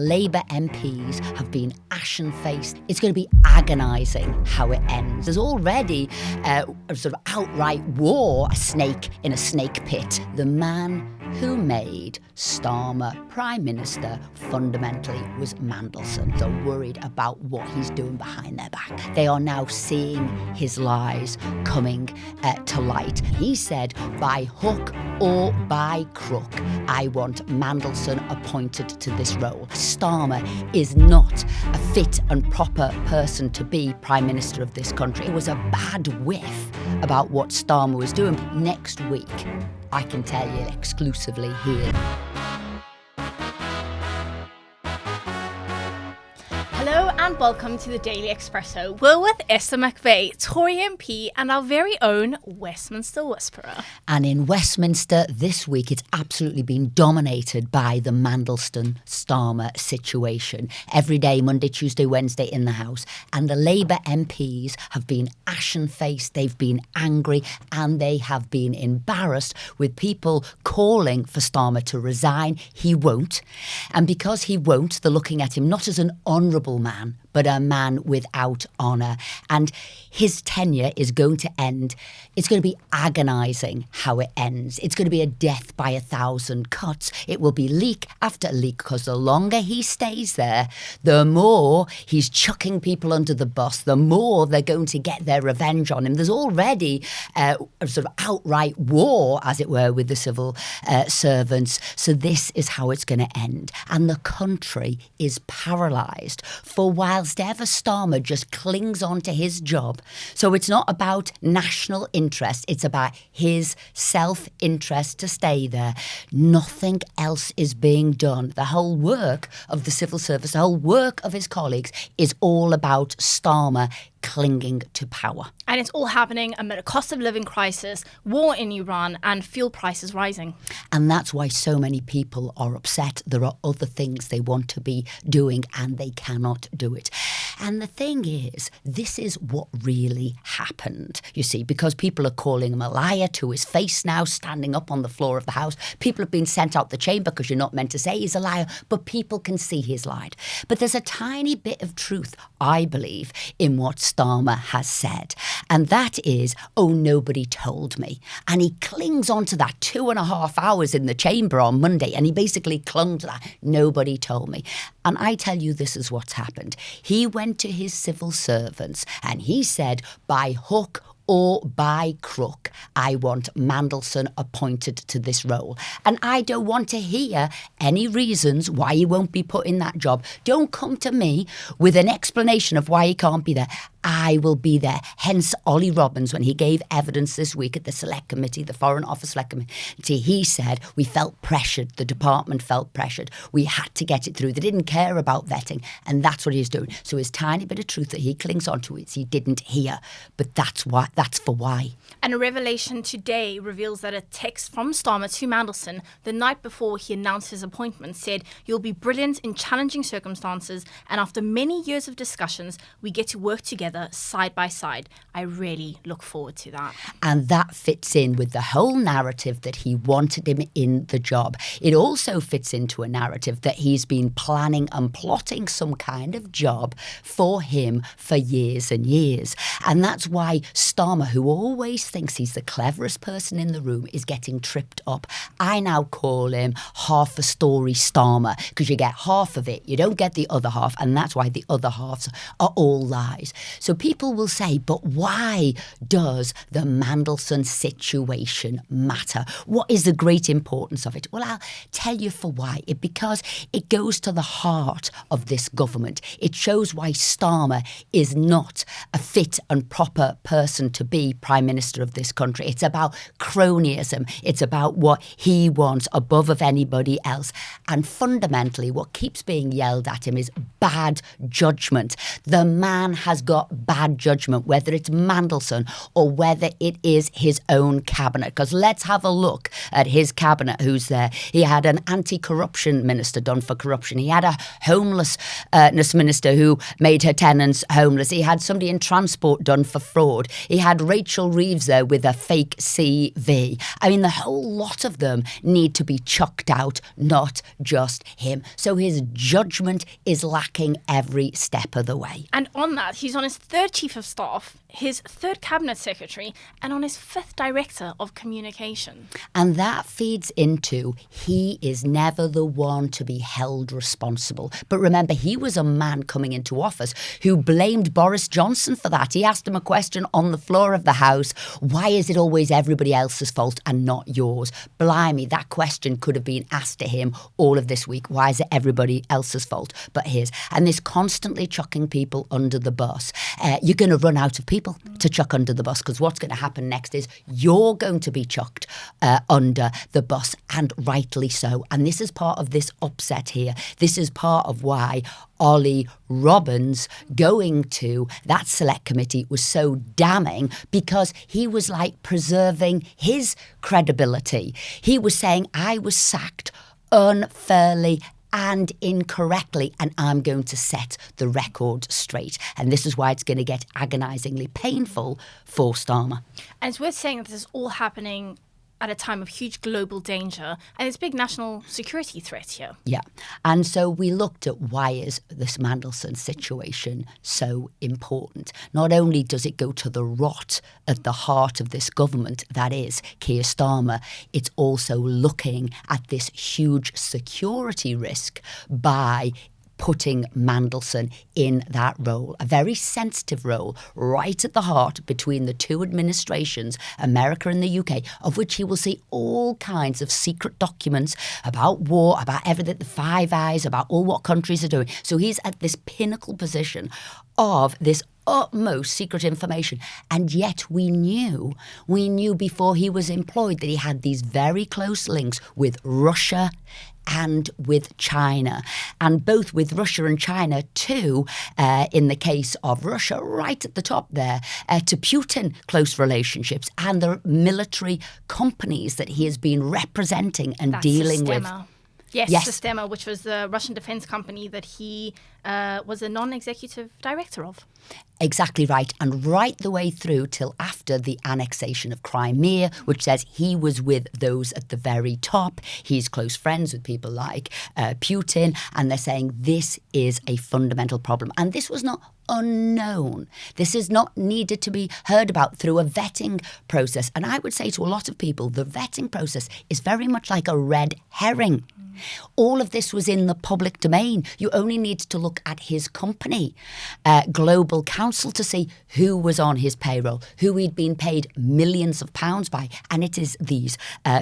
Labour MPs have been ashen-faced. It's going to be agonising how it ends. There's already a sort of outright war, a snake in a snake pit. The man who made Starmer Prime Minister fundamentally was Mandelson. They're worried about what he's doing behind their back. They are now seeing his lies coming to light. He said, by hook or by crook, I want Mandelson appointed to this role. Starmer is not a fit and proper person to be Prime Minister of this country. It was a bad whiff about what Starmer was doing. Next week, I can tell you exclusively here. Hello and welcome to the Daily Expresso. We're with Esther McVey, Tory MP and our very own Westminster Whisperer. And in Westminster this week, it's absolutely been dominated by the Mandelson-Starmer situation. Every day, Monday, Tuesday, Wednesday in the House. And the Labour MPs have been ashen-faced, they've been angry and they have been embarrassed with people calling for Starmer to resign. He won't. And because he won't, they're looking at him not as an honourable man, but a man without honour. And his tenure is going to end. It's going to be agonising how it ends. It's going to be a death by 1,000 cuts. It will be leak after leak, because the longer he stays there, the more he's chucking people under the bus, the more they're going to get their revenge on him. There's already a sort of outright war, as it were, with the civil servants. So this is how it's going to end. And the country is paralysed. For whilst ever Starmer just clings on to his job. So it's not about national interest, it's about his self-interest to stay there. Nothing else is being done. The whole work of the civil service, the whole work of his colleagues is all about Starmer clinging to power. And it's all happening amid a cost of living crisis, war in Iran and fuel prices rising. And that's why so many people are upset. There are other things they want to be doing and they cannot do it. And the thing is, this is what really happened, you see, because people are calling him a liar to his face now, standing up on the floor of the House. People have been sent out the chamber because you're not meant to say he's a liar, but people can see he's lied. But there's a tiny bit of truth, I believe, in what Starmer has said. And that is, oh, nobody told me. And he clings on to that 2.5 hours in the chamber on Monday. And he basically clung to that. Nobody told me. And I tell you, this is what's happened. He went to his civil servants and he said, by hook or by crook, I want Mandelson appointed to this role. And I don't want to hear any reasons why he won't be put in that job. Don't come to me with an explanation of why he can't be there. I will be there. Hence, Ollie Robbins, when he gave evidence this week at the Select Committee, the Foreign Office Select Committee, he said, we felt pressured. The department felt pressured. We had to get it through. They didn't care about vetting. And that's what he's doing. So his tiny bit of truth that he clings on to is he didn't hear. But that's for why. And a revelation today reveals that a text from Starmer to Mandelson the night before he announced his appointment said, you'll be brilliant in challenging circumstances, and after many years of discussions, we get to work together side by side. I really look forward to that. And that fits in with the whole narrative that he wanted him in the job. It also fits into a narrative that he's been planning and plotting some kind of job for him for years and years. And that's why Starmer, who always thinks he's the cleverest person in the room, is getting tripped up. I now call him half a story Starmer, because you get half of it, you don't get the other half, and that's why the other halves are all lies. So people will say, but why does the Mandelson situation matter? What is the great importance of it? Well, I'll tell you for why. Because it goes to the heart of this government. It shows why Starmer is not a fit and proper person to be Prime Minister of this country. It's about cronyism. It's about what he wants above of anybody else. And fundamentally, what keeps being yelled at him is bad judgment. The man has got bad judgment, whether it's Mandelson or whether it is his own cabinet. Because let's have a look at his cabinet, who's there. He had an anti-corruption minister done for corruption. He had a homelessness minister who made her tenants homeless. He had somebody in transport done for fraud. He had had Rachel Reeves there with a fake CV. I mean, the whole lot of them need to be chucked out, not just him. So his judgment is lacking every step of the way. And on that, he's on his third chief of staff, his third cabinet secretary, and on his fifth director of communication. And that feeds into he is never the one to be held responsible. But remember, he was a man coming into office who blamed Boris Johnson for that. He asked him a question on the floor of the House. Why is it always everybody else's fault and not yours? Blimey, that question could have been asked to him all of this week. Why is it everybody else's fault but his? And this constantly chucking people under the bus. You're going to run out of people to chuck under the bus, because what's going to happen next is you're going to be chucked under the bus, and rightly so. And this is part of this upset here. This is part of why Ollie Robbins going to that select committee was so damning, because he was like preserving his credibility. He was saying, I was sacked unfairly and incorrectly, and I'm going to set the record straight. And this is why it's going to get agonisingly painful for Starmer. And it's worth saying that this is all happening at a time of huge global danger, and it's a big national security threat here. Yeah. And so we looked at why is this Mandelson situation so important. Not only does it go to the rot at the heart of this government, that is Keir Starmer, it's also looking at this huge security risk by putting Mandelson in that role, a very sensitive role, right at the heart between the two administrations, America and the UK, of which he will see all kinds of secret documents about war, about everything, the Five Eyes, about all what countries are doing. So he's at this pinnacle position of this utmost secret information. And yet we knew before he was employed that he had these very close links with Russia and with China, and both with Russia and China too, in the case of Russia, right at the top there, to Putin, close relationships, and the military companies that he has been representing and dealing with. Yes, Starmer, which was the Russian defense company that he was a non-executive director of. Exactly right. And right the way through till after the annexation of Crimea, which says he was with those at the very top. He's close friends with people like Putin. And they're saying this is a fundamental problem. And this was not unknown. This is not needed to be heard about through a vetting process. And I would say to a lot of people, the vetting process is very much like a red herring. All of this was in the public domain. You only need to look at his company, Global Counsel, to see who was on his payroll, who he'd been paid millions of pounds by. And it is these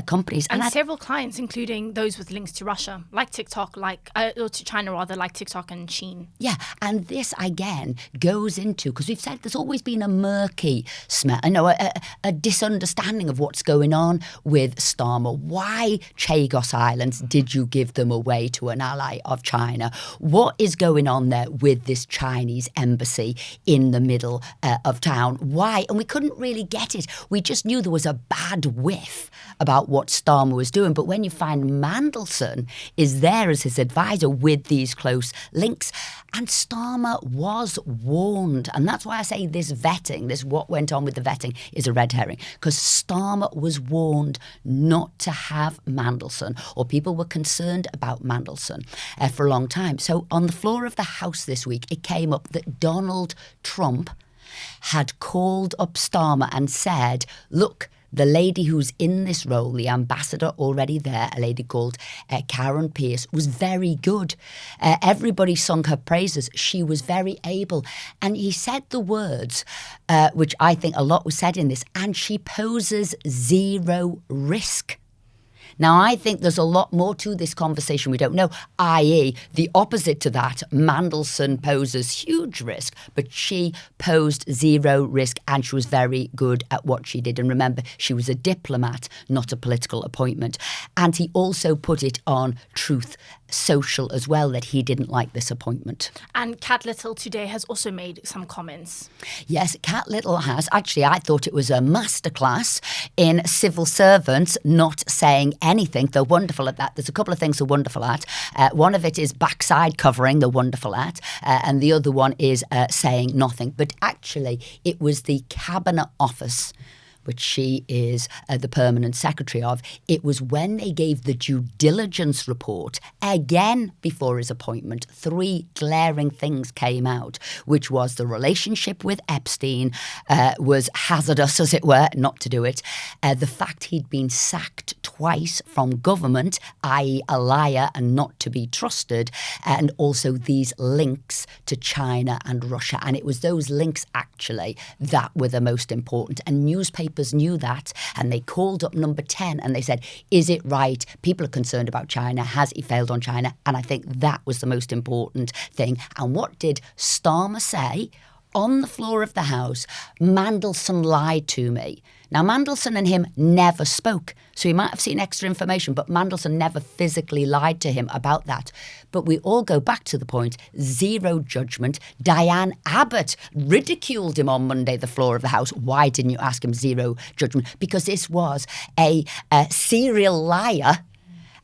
companies. And several clients, including those with links to Russia, like TikTok, or to China rather, like TikTok and Shein. Yeah, and this again goes into, because we've said there's always been a murky smell, a disunderstanding of what's going on with Starmer. Why Chagos Islands did you give them away to an ally of China? What is going on there with this Chinese embassy in the middle of town? Why? And we couldn't really get it. We just knew there was a bad whiff about what Starmer was doing. But when you find Mandelson is there as his advisor with these close links, and Starmer was warned. And that's why I say this vetting, this what went on with the vetting, is a red herring. Because Starmer was warned not to have Mandelson, or people were concerned about Mandelson for a long time. So on the floor of the House this week, it came up that Donald Trump had called up Starmer and said, look, the lady who's in this role, the ambassador already there, a lady called Karen Pierce, was very good. Everybody sung her praises. She was very able. And he said the words, which I think a lot was said in this, and she poses zero risk. Now, I think there's a lot more to this conversation we don't know, i.e. the opposite to that. Mandelson poses huge risk, but she posed zero risk, and she was very good at what she did. And remember, she was a diplomat, not a political appointment. And he also put it on Truth social as well, that he didn't like this appointment. And Kat Little today has also made some comments. Yes, Kat Little has. Actually, I thought it was a masterclass in civil servants not saying anything. They're wonderful at that. There's a couple of things they're wonderful at. One of it is backside covering, they're wonderful at. And the other one is saying nothing. But actually, it was the Cabinet Office, which she is the permanent secretary of. It was when they gave the due diligence report, again before his appointment, 3 glaring things came out, which was the relationship with Epstein was hazardous, as it were, not to do it. The fact he'd been sacked twice from government, i.e. a liar and not to be trusted, and also these links to China and Russia. And it was those links, actually, that were the most important. And newspapers knew that, and they called up number 10 and they said, is it right? People are concerned about China. Has he failed on China? And I think that was the most important thing. And what did Starmer say on the floor of the House? Mandelson lied to me. Now, Mandelson and him never spoke, so he might have seen extra information, but Mandelson never physically lied to him about that. But we all go back to the point, zero judgment. Diane Abbott ridiculed him on Monday, the floor of the House. Why didn't you ask him? Zero judgment. Because this was a serial liar,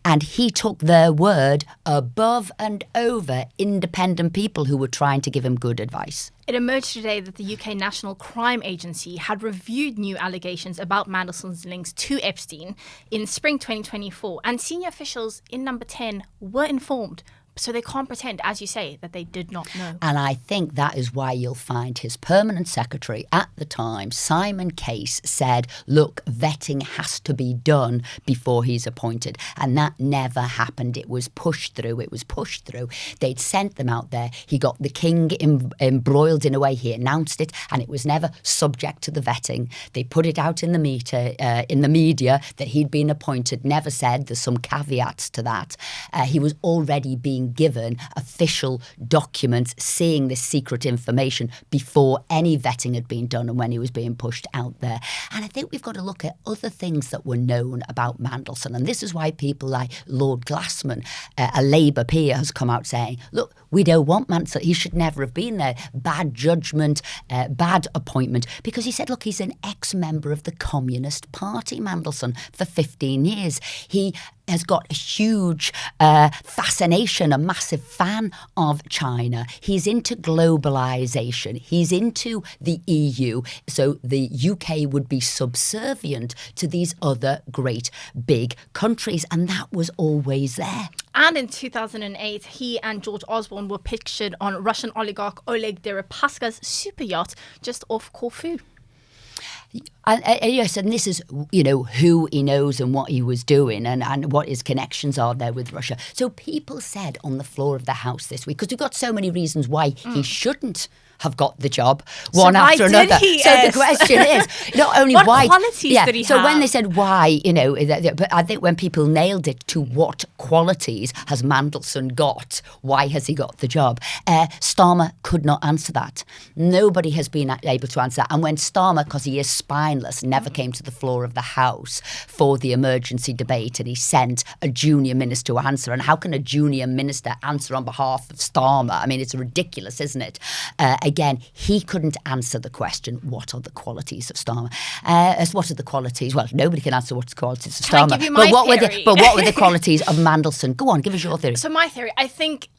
and he took their word above and over independent people who were trying to give him good advice. It emerged today that the UK National Crime Agency had reviewed new allegations about Mandelson's links to Epstein in spring 2024, and senior officials in number 10 were informed. So they can't pretend, as you say, that they did not know. And I think that is why you'll find his permanent secretary at the time, Simon Case, said, look, vetting has to be done before he's appointed. And that never happened. It was pushed through. They'd sent them out there. He got the king embroiled in a way. He announced it, and it was never subject to the vetting. They put it out in the media that he'd been appointed, never said. There's some caveats to that. He was already being given official documents seeing this secret information before any vetting had been done and when he was being pushed out there. And I think we've got to look at other things that were known about Mandelson. And this is why people like Lord Glassman, a Labour peer, has come out saying, look, we don't want Mandelson. He should never have been there. Bad judgment, bad appointment. Because he said, look, he's an ex-member of the Communist Party, Mandelson, for 15 years. He has got a huge fascination, a massive fan of China. He's into globalization. He's into the EU. So the UK would be subservient to these other great big countries. And that was always there. And in 2008, he and George Osborne were pictured on Russian oligarch Oleg Deripaska's super yacht just off Corfu. Yes, and this is, who he knows and what he was doing and what his connections are there with Russia. So people said on the floor of the House this week, because we've got so many reasons why he shouldn't have got the job, one after another. The question is not only what why. Qualities did he have? So when they said why, but I think when people nailed it to what qualities has Mandelson got, why has he got the job? Starmer could not answer that. Nobody has been able to answer that. And when Starmer, because he is spineless, never came to the floor of the House for the emergency debate, and he sent a junior minister to answer. And how can a junior minister answer on behalf of Starmer? I mean, it's ridiculous, isn't it? Again, he couldn't answer the question, what are the qualities of Starmer? What are the qualities? Well, nobody can answer what's the qualities of Starmer. Can I give you my theory? But what were the qualities of Mandelson? Go on, give us your theory. So my theory, I think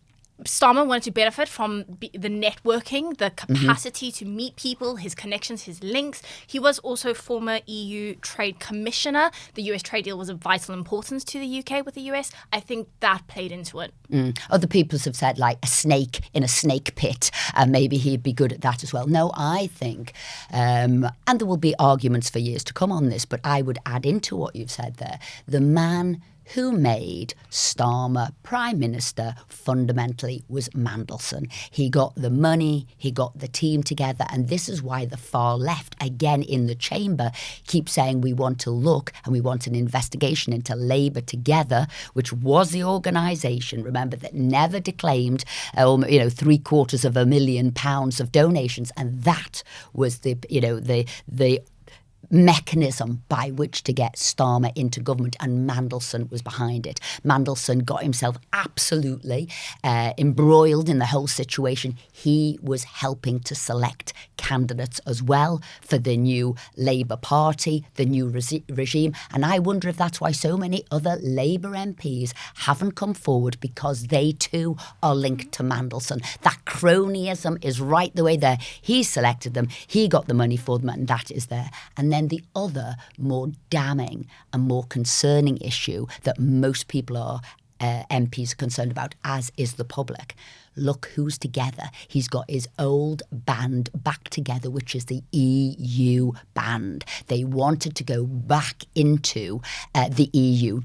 Starmer wanted to benefit from the networking, the capacity to meet people, his connections, his links. He was also former EU trade commissioner. The US trade deal was of vital importance to the UK with the US. I think that played into it. Other people have said, like, a snake in a snake pit, and maybe he'd be good at that as well. No, I think, and there will be arguments for years to come on this, but I would add into what you've said there, the man who made Starmer Prime Minister fundamentally was Mandelson. He got the money, he got the team together, and this is why the far left, again in the chamber, keep saying we want to look and we want an investigation into Labour Together, which was the organisation, remember, that never declaimed £750,000 of donations, and that was the mechanism by which to get Starmer into government, and Mandelson was behind it. Mandelson got himself absolutely embroiled in the whole situation. He was helping to select candidates as well for the new Labour Party, the new regime, and I wonder if that's why so many other Labour MPs haven't come forward, because they too are linked to Mandelson. That cronyism is right the way there. He selected them, he got the money for them, and that is there. And then the other more damning and more concerning issue that most people are MPs are concerned about, as is the public. Look who's together. He's got his old band back together, which is the EU band. They wanted to go back into the EU.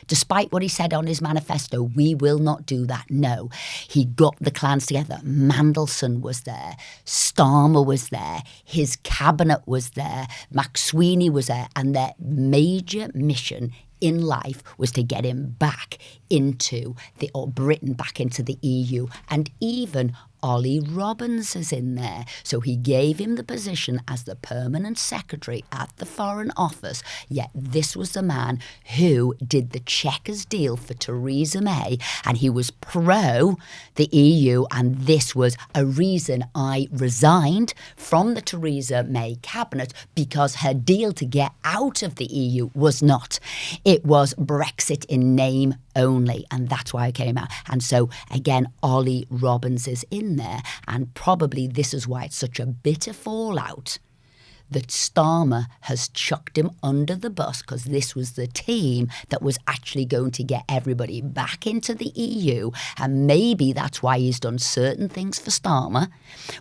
Despite what he said on his manifesto, we will not do that. No, he got the clans together. Mandelson was there. Starmer was there. His cabinet was there. McSweeney was there. And their major mission in life was to get him back into or Britain back into the EU. And even Ollie Robbins is in there. So he gave him the position as the permanent secretary at the Foreign Office. Yet this was the man who did the Chequers deal for Theresa May, and he was pro the EU, and this was a reason I resigned from the Theresa May cabinet, because her deal to get out of the EU was not. It was Brexit in name only, and that's why I came out. And so again, Ollie Robbins is in there, and probably this is why it's such a bitter fallout that Starmer has chucked him under the bus, because this was the team that was actually going to get everybody back into the EU. And maybe that's why he's done certain things for Starmer.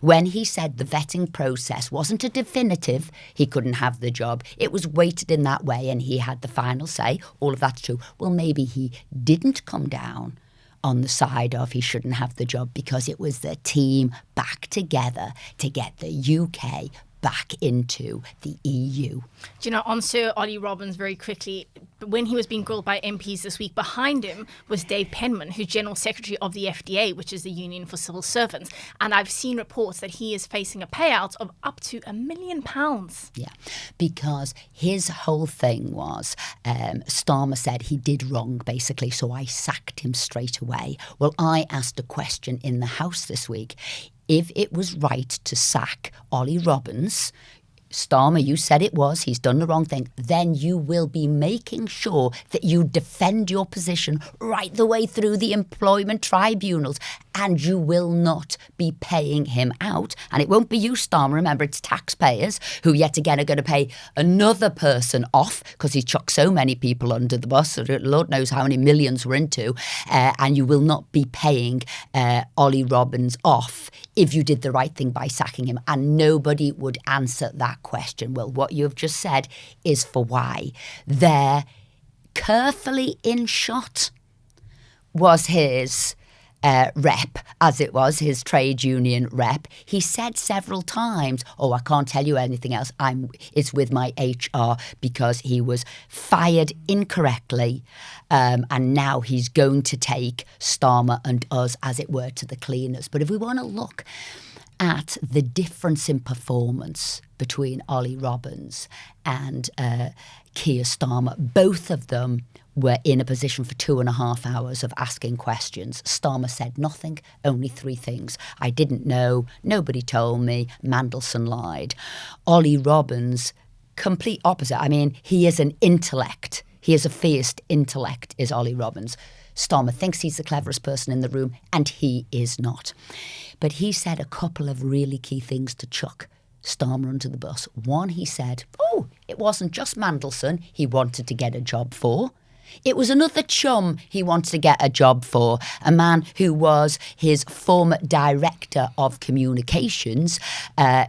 When he said the vetting process wasn't a definitive, he couldn't have the job. It was weighted in that way, and he had the final say. All of that's true. Well, maybe he didn't come down on the side of he shouldn't have the job, because it was the team back together to get the UK back into the EU. Do you know, on Sir Ollie Robbins, very quickly, when he was being grilled by MPs this week, behind him was Dave Penman, who's General Secretary of the FDA, which is the Union for Civil Servants. And I've seen reports that he is facing a payout of up to £1 million. Yeah, because his whole thing was, Starmer said he did wrong, basically, so I sacked him straight away. Well, I asked a question in the House this week. If it was right to sack Ollie Robbins, Starmer, you said it was, he's done the wrong thing, then you will be making sure that you defend your position right the way through the employment tribunals, and you will not be paying him out. And it won't be you, Starmer. Remember, it's taxpayers who yet again are going to pay another person off, because he chucked so many people under the bus, so Lord knows how many millions we're into, and you will not be paying Ollie Robbins off if you did the right thing by sacking him. And nobody would answer that question. Well, what you've just said is for why. There, carefully in shot, was his rep, as it was, his trade union rep. He said several times, oh, I can't tell you anything else. It's with my HR, because he was fired incorrectly. And now he's going to take Starmer and us, as it were, to the cleaners. But if we want to look at the difference in performance between Ollie Robbins and Keir Starmer, both of them were in a position for 2.5 hours of asking questions. Starmer said nothing, only 3 things. I didn't know, nobody told me, Mandelson lied. Ollie Robbins, complete opposite. I mean, he is an intellect. He is a fierce intellect, is Ollie Robbins. Starmer thinks he's the cleverest person in the room, and he is not. But he said a couple of really key things to chuck Starmer under the bus. One, he said, oh, it wasn't just Mandelson he wanted to get a job for. It was another chum he wanted to get a job for, a man who was his former director of communications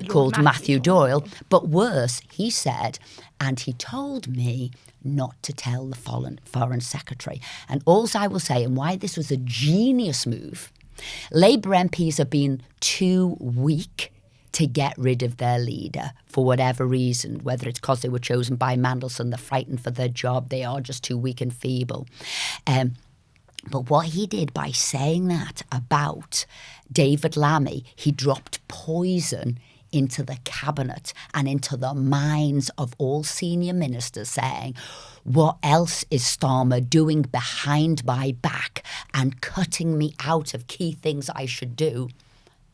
called Matthew Doyle. But worse, he said, and he told me not to tell the foreign secretary. And all I will say, and why this was a genius move, Labour MPs have been too weak to get rid of their leader for whatever reason, whether it's because they were chosen by Mandelson, they're frightened for their job, they are just too weak and feeble. But what he did by saying that about David Lammy, he dropped poison into the cabinet and into the minds of all senior ministers, saying, what else is Starmer doing behind my back and cutting me out of key things I should do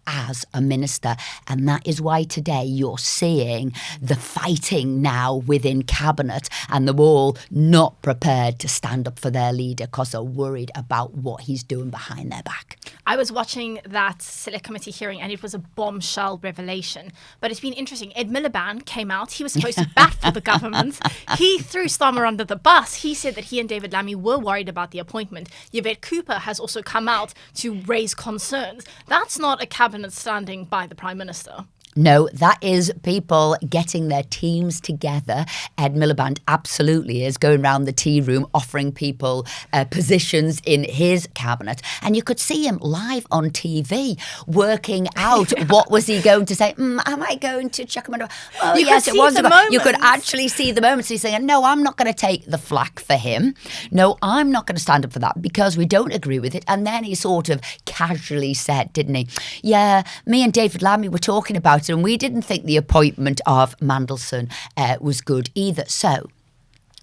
as a minister? And that is why today you're seeing the fighting now within cabinet, and they're all not prepared to stand up for their leader because they're worried about what he's doing behind their back. I was watching that select committee hearing and it was a bombshell revelation. But it's been interesting. Ed Miliband came out. He was supposed to bat for the government. He threw Starmer under the bus. He said that he and David Lammy were worried about the appointment. Yvette Cooper has also come out to raise concerns. That's not a cabinet standing by the Prime Minister. No, that is people getting their teams together. Ed Miliband absolutely is going around the tea room offering people positions in his cabinet. And you could see him live on TV working out what was he going to say. Am I going to chuck him under? Oh, you yes, could it was. see You could actually see the moments. He's saying, no, I'm not going to take the flak for him. No, I'm not going to stand up for that because we don't agree with it. And then he sort of casually said, didn't he? Yeah, me and David Lammy were talking about it, and we didn't think the appointment of Mandelson was good either. So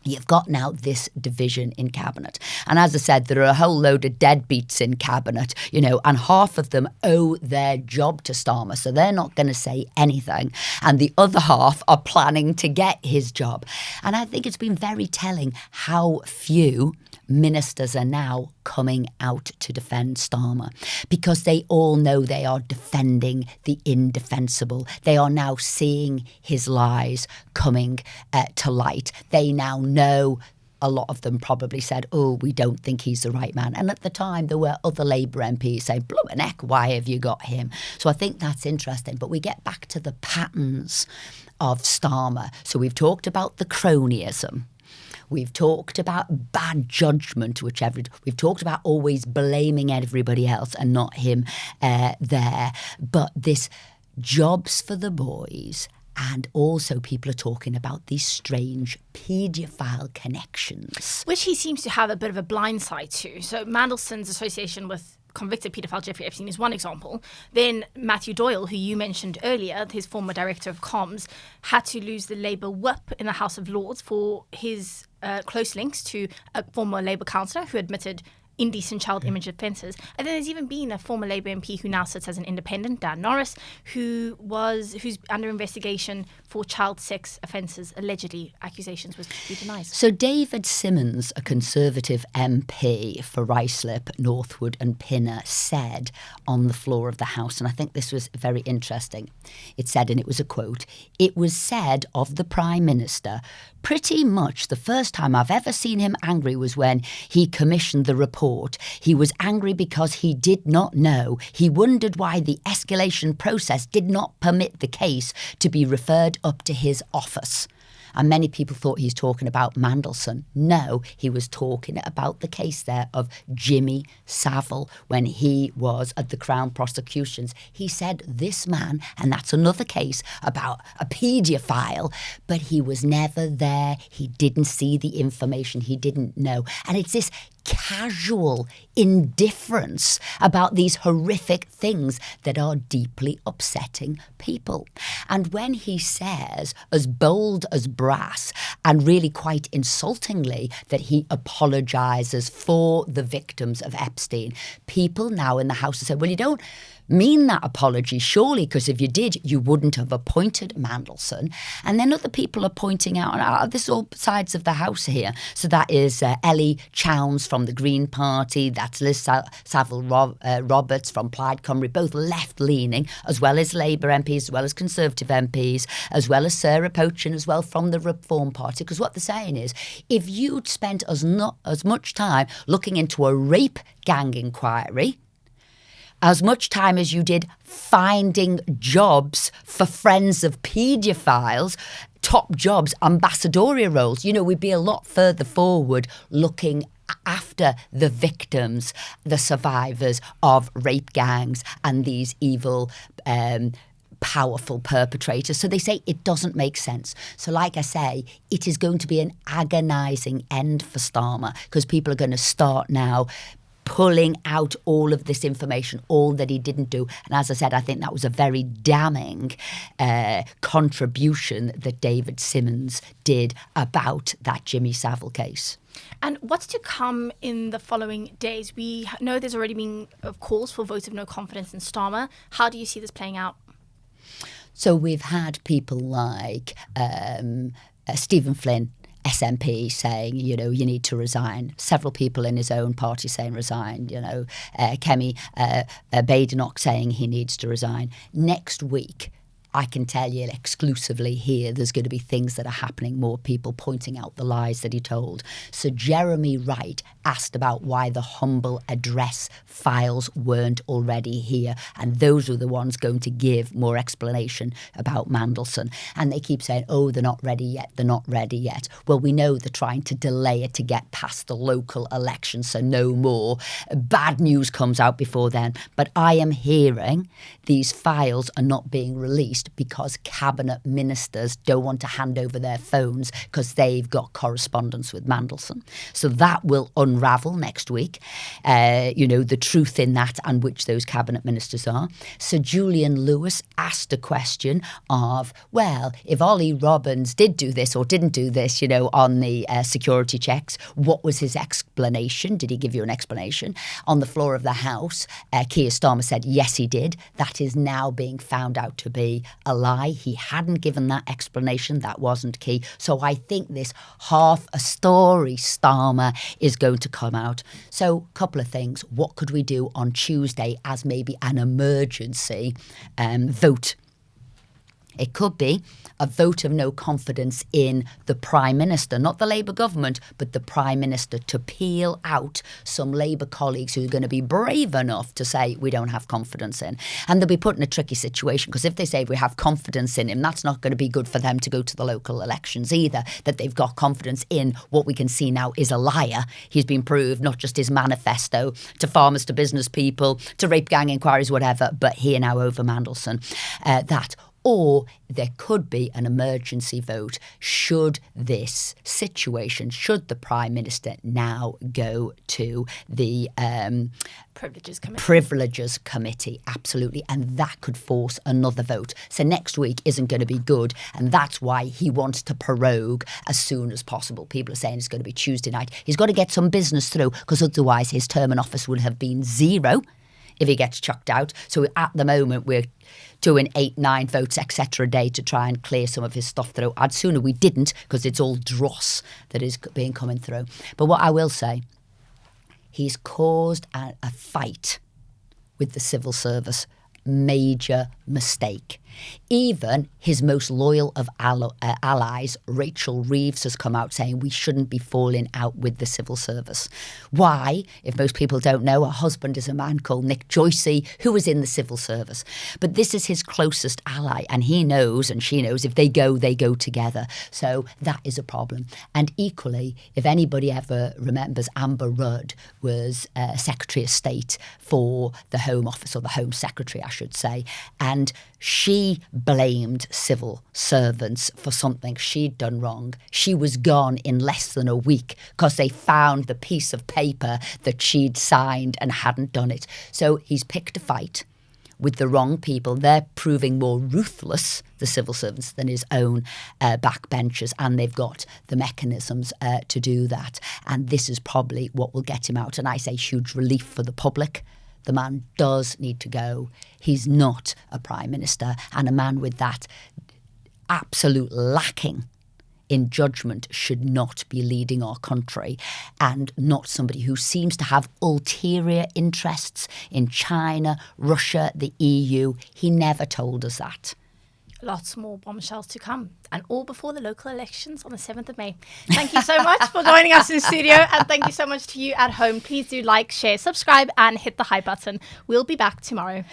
you've got now this division in cabinet. And as I said, there are a whole load of deadbeats in cabinet, and half of them owe their job to Starmer. So they're not going to say anything. And the other half are planning to get his job. And I think it's been very telling how few ministers are now coming out to defend Starmer, because they all know they are defending the indefensible. They are now seeing his lies coming to light. They now know. A lot of them probably said, oh, we don't think he's the right man. And at the time, there were other Labour MPs saying, bloomin' heck, why have you got him? So I think that's interesting. But we get back to the patterns of Starmer. So we've talked about the cronyism. We've talked about bad judgment, we've talked about always blaming everybody else and not him there. But this jobs for the boys. And also people are talking about these strange paedophile connections. Which he seems to have a bit of a blind side to. So Mandelson's association with convicted paedophile Jeffrey Epstein is one example. Then Matthew Doyle, who you mentioned earlier, his former director of comms, had to lose the Labour whip in the House of Lords for his close links to a former Labour councillor who admitted indecent child image offences. And then there's even been a former Labour MP who now sits as an independent, Dan Norris, who's under investigation for child sex offences, allegedly accusations was to be denied. So David Simmons, a Conservative MP for Ruislip, Northwood and Pinner, said on the floor of the House, and I think this was very interesting, it said, and it was a quote, "It was said of the Prime Minister, pretty much the first time I've ever seen him angry was when he commissioned the report. He was angry because he did not know. He wondered why the escalation process did not permit the case to be referred up to his office." And many people thought he's talking about Mandelson. No, he was talking about the case there of Jimmy Savile when he was at the Crown prosecutions. He said this man, and that's another case about a paedophile, but he was never there. He didn't see the information. He didn't know. And it's this casual indifference about these horrific things that are deeply upsetting people. And when he says, as bold as brass and really quite insultingly, that he apologises for the victims of Epstein, people now in the House have said, well, you don't mean that apology, surely, because if you did, you wouldn't have appointed Mandelson. And then other people are pointing out, this is all sides of the House here. So that is Ellie Chowns from the Green Party, that's Liz Saville Roberts from Plaid Cymru, both left-leaning, as well as Labour MPs, as well as Conservative MPs, as well as Sarah Pochin, as well from the Reform Party. Because what they're saying is, if you'd spent as much time looking into a rape gang inquiry, as much time as you did finding jobs for friends of paedophiles, top jobs, ambassadorial roles, we'd be a lot further forward looking after the victims, the survivors of rape gangs and these evil powerful perpetrators. So they say it doesn't make sense. So like I say, it is going to be an agonising end for Starmer because people are going to start now pulling out all of this information, all that he didn't do. And as I said, I think that was a very damning contribution that David Simmons did about that Jimmy Savile case. And what's to come in the following days? We know there's already been calls for votes of no confidence in Starmer. How do you see this playing out? So we've had people like Stephen Flynn, SNP, saying, you need to resign. Several people in his own party saying resign. Kemi Badenoch saying he needs to resign. Next week, I can tell you exclusively here, there's going to be things that are happening, more people pointing out the lies that he told. So Jeremy Wright asked about why the humble address files weren't already here. And those were the ones going to give more explanation about Mandelson. And they keep saying, oh, they're not ready yet, they're not ready yet. Well, we know they're trying to delay it to get past the local election, so no more bad news comes out before then. But I am hearing these files are not being released because cabinet ministers don't want to hand over their phones because they've got correspondence with Mandelson. So that will unravel next week, the truth in that and which those cabinet ministers are. Sir Julian Lewis asked a question of, well, if Ollie Robbins did do this or didn't do this, on the security checks, what was his explanation? Did he give you an explanation? On the floor of the House, Keir Starmer said, yes, he did. That is now being found out to be a lie. He hadn't given that explanation. That wasn't key. So I think this half a story Starmer is going to come out. So a couple of things. What could we do on Tuesday as maybe an emergency vote? It could be a vote of no confidence in the Prime Minister, not the Labour government, but the Prime Minister, to peel out some Labour colleagues who are going to be brave enough to say we don't have confidence in. And they'll be put in a tricky situation because if they say we have confidence in him, that's not going to be good for them to go to the local elections either, that they've got confidence in what we can see now is a liar. He's been proved, not just his manifesto, to farmers, to business people, to rape gang inquiries, whatever, but here now over Mandelson. Or there could be an emergency vote should this situation, should the Prime Minister now go to the Privileges Committee, absolutely, and that could force another vote. So next week isn't going to be good, and that's why he wants to prorogue as soon as possible. People are saying it's going to be Tuesday night. He's got to get some business through because otherwise his term in office would have been 0 if he gets chucked out. So at the moment we're doing 8, 9 votes, etc. a day to try and clear some of his stuff through. I'd sooner we didn't because it's all dross that is being coming through. But what I will say, he's caused a fight with the civil service. Major mistake. Even his most loyal of allies, Rachel Reeves, has come out saying we shouldn't be falling out with the civil service. Why? If most people don't know, her husband is a man called Nick Joycey, who was in the civil service. But this is his closest ally, and he knows and she knows if they go together. So that is a problem. And equally, if anybody ever remembers, Amber Rudd was Secretary of State for the Home Office, or the Home Secretary, I should say, and she blamed civil servants for something she'd done wrong. She was gone in less than a week because they found the piece of paper that she'd signed and hadn't done it. So he's picked a fight with the wrong people. They're proving more ruthless, the civil servants, than his own backbenchers, and they've got the mechanisms to do that. And this is probably what will get him out. And I say huge relief for the public. The man does need to go. He's not a Prime Minister, and a man with that absolute lacking in judgment should not be leading our country, and not somebody who seems to have ulterior interests in China, Russia, the EU. He never told us that. Lots more bombshells to come, and all before the local elections on the 7th of May. Thank you so much for joining us in studio, and thank you so much to you at home. Please do like, share, subscribe, and hit the hype button. We'll be back tomorrow.